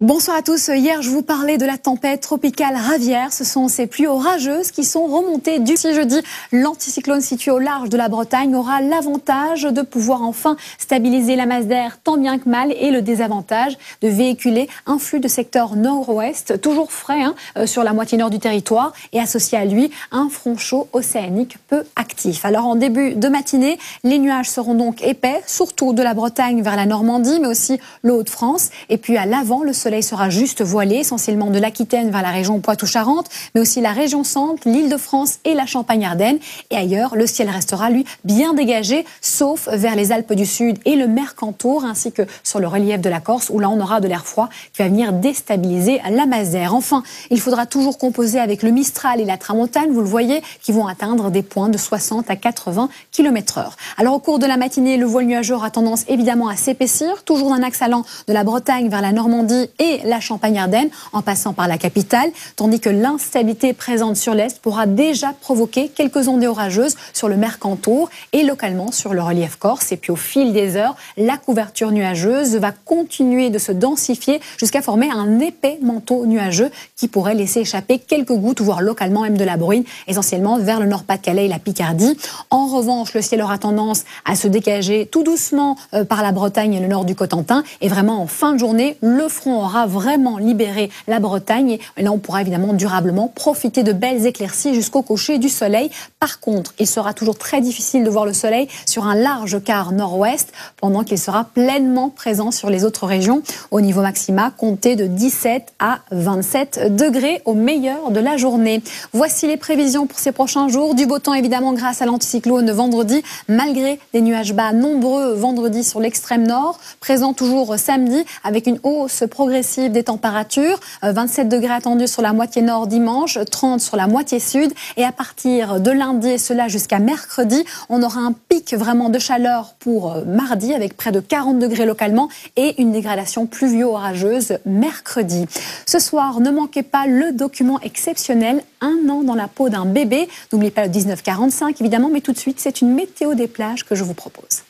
Bonsoir à tous. Hier, je vous parlais de la tempête tropicale Javier. Ce sont ces pluies orageuses qui sont remontées du jeudi. L'anticyclone situé au large de la Bretagne aura l'avantage de pouvoir enfin stabiliser la masse d'air tant bien que mal et le désavantage de véhiculer un flux de secteur nord-ouest, toujours frais sur la moitié nord du territoire et associé à lui un front chaud océanique peu actif. Alors en début de matinée, les nuages seront donc épais, surtout de la Bretagne vers la Normandie, mais aussi le Hauts-de-France. Et puis à l'avant, le soleil sera juste voilé, essentiellement de l'Aquitaine vers la région Poitou-Charentes, mais aussi la région Centre, l'Île-de-France et la Champagne-Ardenne. Et ailleurs, le ciel restera, lui, bien dégagé, sauf vers les Alpes du Sud et le Mercantour, ainsi que sur le relief de la Corse, où là, on aura de l'air froid qui va venir déstabiliser la masse d'air. Enfin, il faudra toujours composer avec le Mistral et la Tramontane, vous le voyez, qui vont atteindre des points de 60 à 80 km/h. Alors, au cours de la matinée, le voile nuageux aura tendance évidemment à s'épaissir, toujours d'un axe allant de la Bretagne vers la Normandie et la Champagne-Ardenne, en passant par la capitale, tandis que l'instabilité présente sur l'Est pourra déjà provoquer quelques ondées orageuses sur le Mercantour et localement sur le relief corse. Et puis au fil des heures, la couverture nuageuse va continuer de se densifier jusqu'à former un épais manteau nuageux qui pourrait laisser échapper quelques gouttes, voire localement même de la bruine, essentiellement vers le Nord-Pas-de-Calais et la Picardie. En revanche, le ciel aura tendance à se dégager tout doucement par la Bretagne et le nord du Cotentin. Et vraiment, en fin de journée, le front aura vraiment libéré la Bretagne. Et là, on pourra évidemment durablement profiter de belles éclaircies jusqu'au coucher du soleil. Par contre, il sera toujours très difficile de voir le soleil sur un large quart nord-ouest, pendant qu'il sera pleinement présent sur les autres régions. Au niveau maxima, comptez de 17 à 27 degrés au meilleur de la journée. Voici les prévisions pour ces prochains jours. Du beau temps évidemment grâce à l'anticyclone vendredi, malgré des nuages bas nombreux vendredi sur l'extrême nord, présent toujours samedi avec une hausse progressive des températures. 27 degrés attendus sur la moitié nord dimanche, 30 sur la moitié sud. Et à partir de lundi, et cela jusqu'à mercredi, on aura un pic vraiment de chaleur pour mardi avec près de 40 degrés localement et une dégradation pluvio-orageuse mercredi. Ce soir, ne manquez pas le document exceptionnel, un an dans la peau d'un bébé. N'oubliez pas le 1945 évidemment, mais tout de suite, c'est une météo des plages que je vous propose.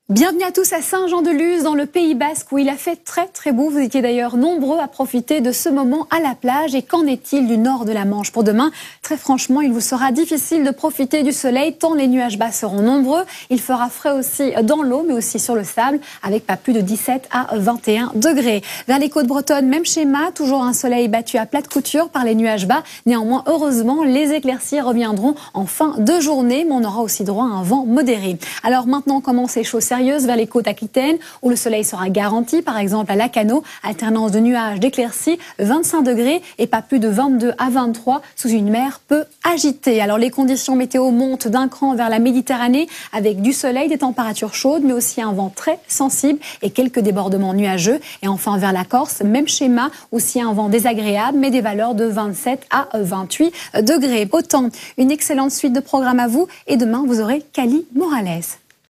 Bienvenue à tous à Saint-Jean-de-Luz, dans le Pays Basque, où il a fait très beau. Vous étiez d'ailleurs nombreux à profiter de ce moment à la plage. Et qu'en est-il du nord de la Manche pour demain? Très franchement, il vous sera difficile de profiter du soleil, tant les nuages bas seront nombreux. Il fera frais aussi dans l'eau, mais aussi sur le sable, avec pas plus de 17 à 21 degrés. Vers les côtes bretonnes, même schéma, toujours un soleil battu à plate couture par les nuages bas. Néanmoins, heureusement, les éclaircies reviendront en fin de journée, mais on aura aussi droit à un vent modéré. Alors maintenant, comment ces choses vers les côtes aquitaines où le soleil sera garanti, par exemple à Lacanau, alternance de nuages, d'éclaircies, 25 degrés et pas plus de 22 à 23 sous une mer peu agitée. Alors les conditions météo montent d'un cran vers la Méditerranée avec du soleil, des températures chaudes, mais aussi un vent très sensible et quelques débordements nuageux. Et enfin vers la Corse, même schéma, aussi un vent désagréable, mais des valeurs de 27 à 28 degrés. Autant une excellente suite de programmes à vous et demain vous aurez Cali Morales.